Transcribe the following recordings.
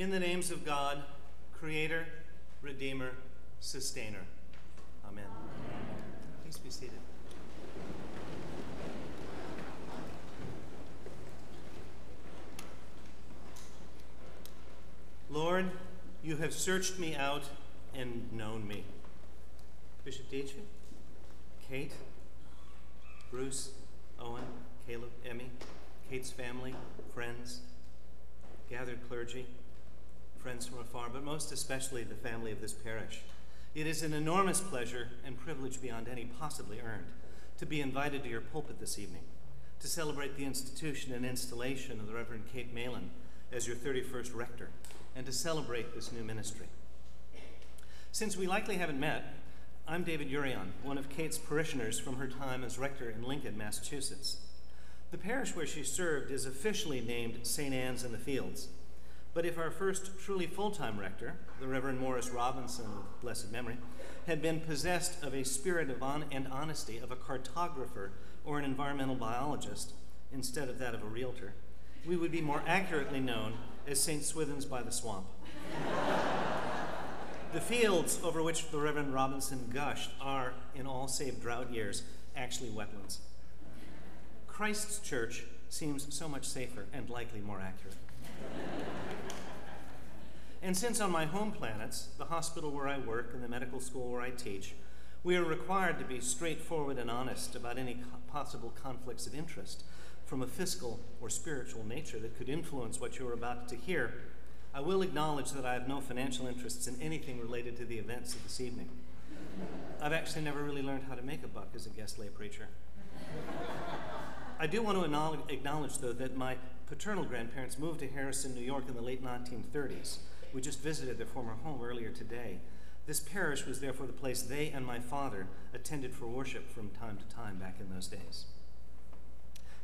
In the names of God, Creator, Redeemer, Sustainer. Amen. Please be seated. Lord, you have searched me out and known me. Bishop Deitch, Kate, Bruce, Owen, Caleb, Emmy, Kate's family, friends, gathered clergy, friends from afar, but most especially the family of this parish. It is an enormous pleasure and privilege beyond any possibly earned to be invited to your pulpit this evening to celebrate the institution and installation of the Reverend Kate Malin as your 31st rector and to celebrate this new ministry. Since we likely haven't met, I'm David Urion, one of Kate's parishioners from her time as rector in Lincoln, Massachusetts. The parish where she served is officially named St. Anne's in the Fields, but if our first truly full-time rector, the Reverend Morris Robinson of blessed memory, had been possessed of a spirit of and honesty of a cartographer or an environmental biologist instead of that of a realtor, we would be more accurately known as St. Swithin's by the Swamp. The fields over which the Reverend Robinson gushed are, in all save drought years, actually wetlands. Christ's Church seems so much safer and likely more accurate. And since on my home planets, the hospital where I work and the medical school where I teach, we are required to be straightforward and honest about any possible conflicts of interest from a fiscal or spiritual nature that could influence what you are about to hear, I will acknowledge that I have no financial interests in anything related to the events of this evening. I've actually never really learned how to make a buck as a guest lay preacher. I do want to acknowledge, though, that my paternal grandparents moved to Harrison, New York in the late 1930s. We just visited their former home earlier today. This parish was therefore the place they and my father attended for worship from time to time back in those days.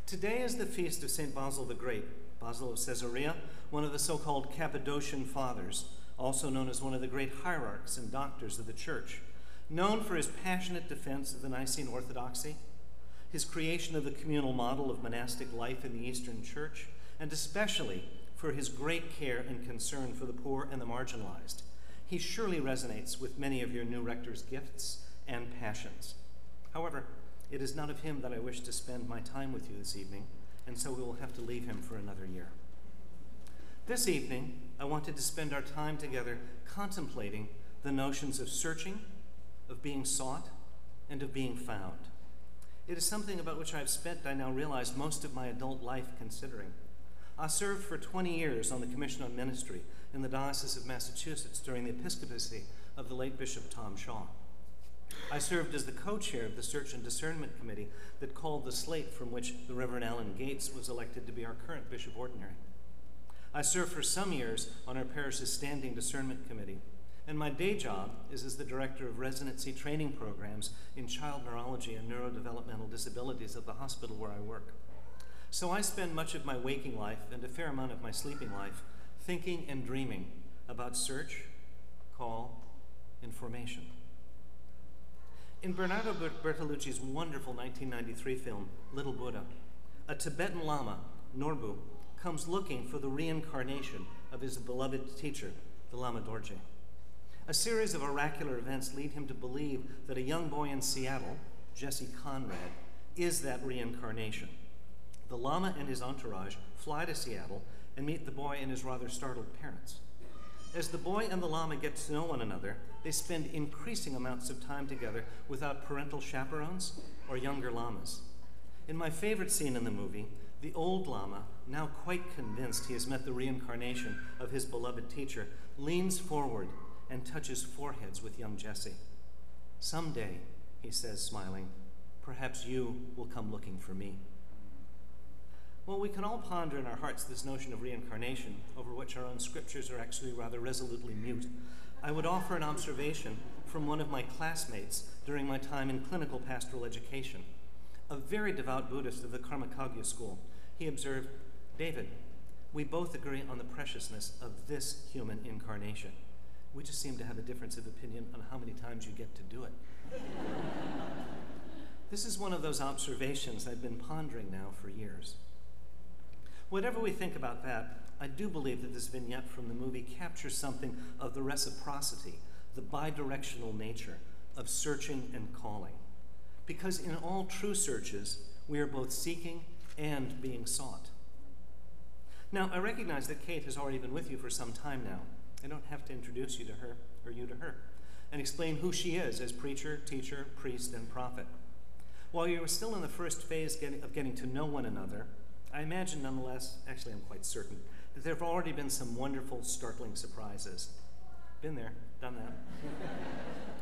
Today is the feast of St. Basil the Great, Basil of Caesarea, one of the so-called Cappadocian Fathers, also known as one of the great hierarchs and doctors of the Church, known for his passionate defense of the Nicene Orthodoxy, his creation of the communal model of monastic life in the Eastern Church, and especially for his great care and concern for the poor and the marginalized. He surely resonates with many of your new rector's gifts and passions. However, it is not of him that I wish to spend my time with you this evening, and so we will have to leave him for another year. This evening, I wanted to spend our time together contemplating the notions of searching, of being sought, and of being found. It is something about which I've spent, I now realize, most of my adult life considering. I served for 20 years on the Commission on Ministry in the Diocese of Massachusetts during the episcopacy of the late Bishop Tom Shaw. I served as the co-chair of the Search and Discernment Committee that called the slate from which the Reverend Alan Gates was elected to be our current Bishop Ordinary. I served for some years on our parish's Standing Discernment Committee, and my day job is as the Director of Residency Training Programs in Child Neurology and Neurodevelopmental Disabilities at the hospital where I work. So I spend much of my waking life and a fair amount of my sleeping life thinking and dreaming about search, call, and formation. In Bernardo Bertolucci's wonderful 1993 film, Little Buddha, a Tibetan Lama, Norbu, comes looking for the reincarnation of his beloved teacher, the Lama Dorje. A series of oracular events lead him to believe that a young boy in Seattle, Jesse Conrad, is that reincarnation. The Lama and his entourage fly to Seattle and meet the boy and his rather startled parents. As the boy and the Lama get to know one another, they spend increasing amounts of time together without parental chaperones or younger Lamas. In my favorite scene in the movie, the old Lama, now quite convinced he has met the reincarnation of his beloved teacher, leans forward and touches foreheads with young Jesse. "Someday," he says, smiling, "perhaps you will come looking for me." Well, we can all ponder in our hearts this notion of reincarnation, over which our own scriptures are actually rather resolutely mute. I would offer an observation from one of my classmates during my time in clinical pastoral education. A very devout Buddhist of the Karmakagya school. He observed, "David, we both agree on the preciousness of this human incarnation. We just seem to have a difference of opinion on how many times you get to do it." This is one of those observations I've been pondering now for years. Whatever we think about that, I do believe that this vignette from the movie captures something of the reciprocity, the bidirectional nature of searching and calling. Because in all true searches, we are both seeking and being sought. Now, I recognize that Kate has already been with you for some time now. I don't have to introduce you to her, or you to her, and explain who she is as preacher, teacher, priest, and prophet. While you are still in the first phase of getting to know one another, I imagine nonetheless, actually I'm quite certain, that there have already been some wonderful, startling surprises. Been there, done that.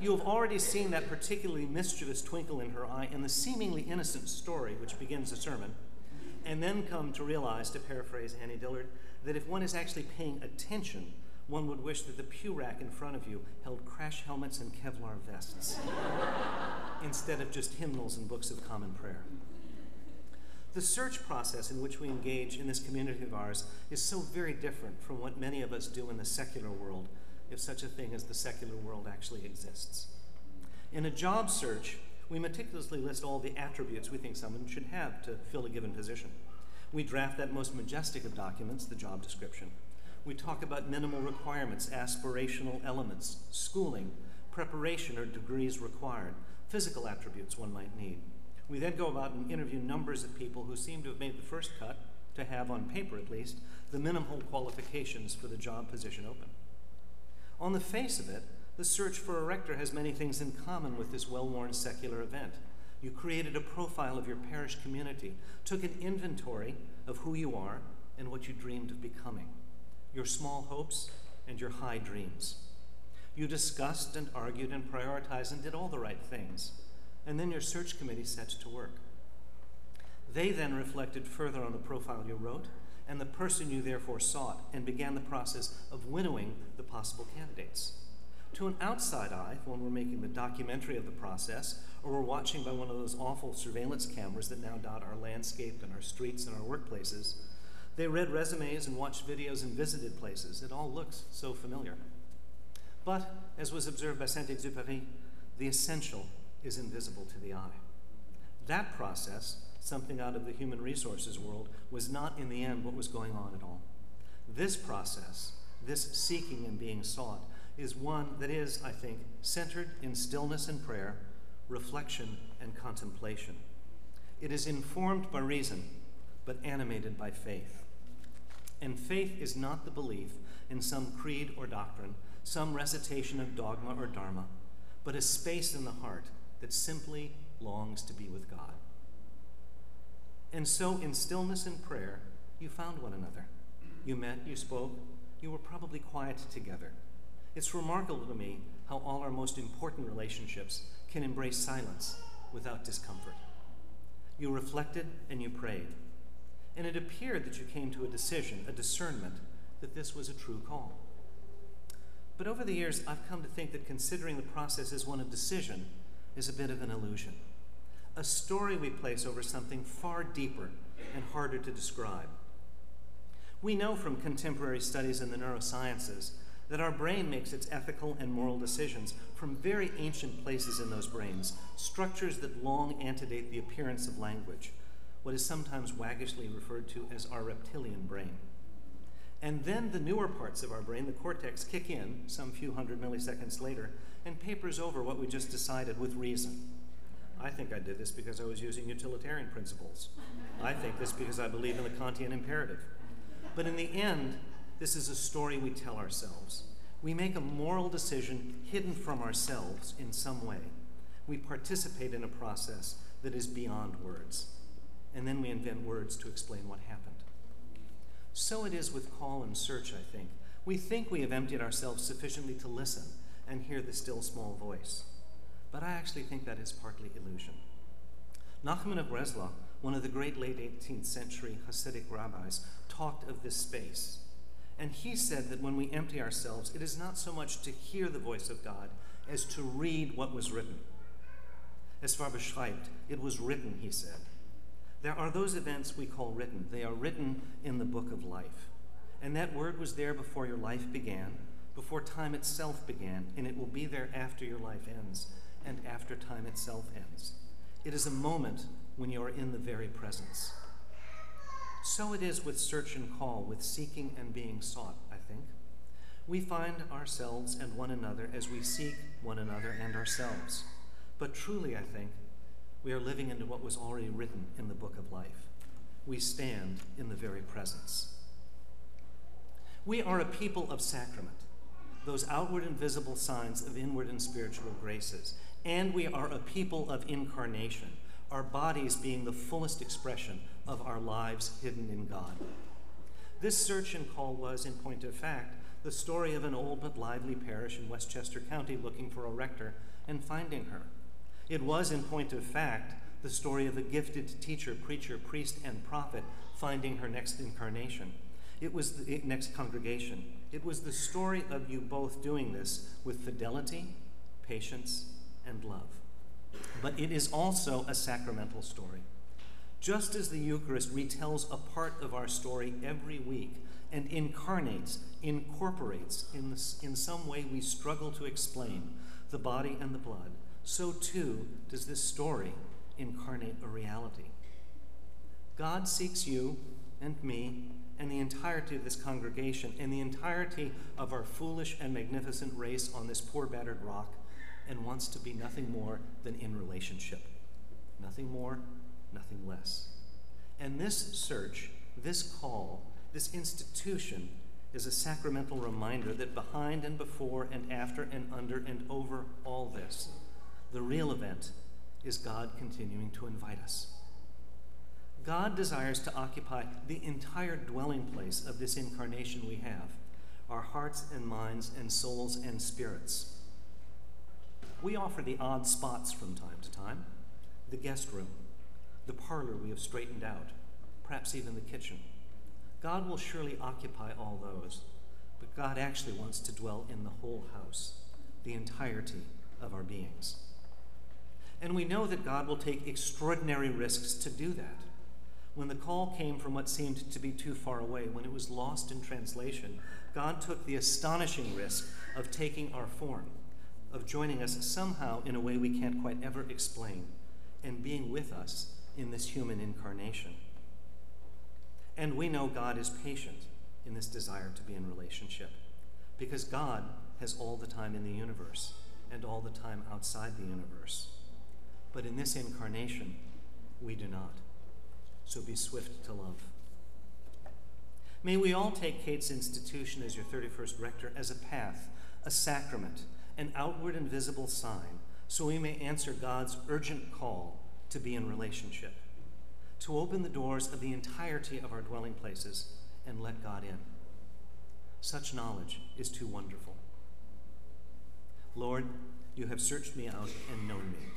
You have already seen that particularly mischievous twinkle in her eye and the seemingly innocent story which begins the sermon, and then come to realize, to paraphrase Annie Dillard, that if one is actually paying attention, one would wish that the pew rack in front of you held crash helmets and Kevlar vests instead of just hymnals and books of common prayer. The search process in which we engage in this community of ours is so very different from what many of us do in the secular world, if such a thing as the secular world actually exists. In a job search, we meticulously list all the attributes we think someone should have to fill a given position. We draft that most majestic of documents, the job description. We talk about minimal requirements, aspirational elements, schooling, preparation or degrees required, physical attributes one might need. We then go about and interview numbers of people who seem to have made the first cut, to have, on paper at least, the minimal qualifications for the job position open. On the face of it, the search for a rector has many things in common with this well-worn secular event. You created a profile of your parish community, took an inventory of who you are and what you dreamed of becoming, your small hopes and your high dreams. You discussed and argued and prioritized and did all the right things, and then your search committee set to work. They then reflected further on the profile you wrote and the person you therefore sought, and began the process of winnowing the possible candidates. To an outside eye, when we're making the documentary of the process, or we're watching by one of those awful surveillance cameras that now dot our landscape and our streets and our workplaces, they read resumes and watched videos and visited places. It all looks so familiar. But, as was observed by Saint-Exupéry, the essential is invisible to the eye. That process, something out of the human resources world, was not in the end what was going on at all. This process, this seeking and being sought, is one that is, I think, centered in stillness and prayer, reflection and contemplation. It is informed by reason, but animated by faith. And faith is not the belief in some creed or doctrine, some recitation of dogma or dharma, but a space in the heart that simply longs to be with God. And so in stillness and prayer, you found one another. You met, you spoke, you were probably quiet together. It's remarkable to me how all our most important relationships can embrace silence without discomfort. You reflected and you prayed. And it appeared that you came to a decision, a discernment, that this was a true call. But over the years, I've come to think that considering the process as one of decision is a bit of an illusion. A story we place over something far deeper and harder to describe. We know from contemporary studies in the neurosciences that our brain makes its ethical and moral decisions from very ancient places in those brains, structures that long antedate the appearance of language, what is sometimes waggishly referred to as our reptilian brain. And then the newer parts of our brain, the cortex, kick in some few hundred milliseconds later and papers over what we just decided with reason. I think I did this because I was using utilitarian principles. I think this because I believe in the Kantian imperative. But in the end, this is a story we tell ourselves. We make a moral decision hidden from ourselves in some way. We participate in a process that is beyond words. And then we invent words to explain what happened. So it is with call and search, I think. We think we have emptied ourselves sufficiently to listen and hear the still small voice. But I actually think that is partly illusion. Nachman of Breslau, one of the great late 18th century Hasidic rabbis, talked of this space. And he said that when we empty ourselves, it is not so much to hear the voice of God as to read what was written. Es war beschreibt, it was written, he said. There are those events we call written. They are written in the book of life. And that word was there before your life began, before time itself began, and it will be there after your life ends and after time itself ends. It is a moment when you are in the very presence. So it is with search and call, with seeking and being sought, I think. We find ourselves and one another as we seek one another and ourselves. But truly, I think, we are living into what was already written in the book of life. We stand in the very presence. We are a people of sacrament, those outward and visible signs of inward and spiritual graces. And we are a people of incarnation, our bodies being the fullest expression of our lives hidden in God. This search and call was, in point of fact, the story of an old but lively parish in Westchester County looking for a rector and finding her. It was, in point of fact, the story of a gifted teacher, preacher, priest, and prophet finding her next incarnation. It was the next congregation. It was the story of you both doing this with fidelity, patience, and love. But it is also a sacramental story. Just as the Eucharist retells a part of our story every week and incarnates, incorporates in some way we struggle to explain the body and the blood, so too does this story incarnate a reality. God seeks you and me and the entirety of this congregation and the entirety of our foolish and magnificent race on this poor battered rock and wants to be nothing more than in relationship. Nothing more, nothing less. And this search, this call, this institution is a sacramental reminder that behind and before and after and under and over all this, the real event is God continuing to invite us. God desires to occupy the entire dwelling place of this incarnation we have, our hearts and minds and souls and spirits. We offer the odd spots from time to time, the guest room, the parlor we have straightened out, perhaps even the kitchen. God will surely occupy all those, but God actually wants to dwell in the whole house, the entirety of our beings. And we know that God will take extraordinary risks to do that. When the call came from what seemed to be too far away, when it was lost in translation, God took the astonishing risk of taking our form, of joining us somehow in a way we can't quite ever explain, and being with us in this human incarnation. And we know God is patient in this desire to be in relationship, because God has all the time in the universe and all the time outside the universe. But in this incarnation, we do not. So be swift to love. May we all take Kate's institution as your 31st rector as a path, a sacrament, an outward and visible sign, so we may answer God's urgent call to be in relationship, to open the doors of the entirety of our dwelling places and let God in. Such knowledge is too wonderful. Lord, you have searched me out and known me.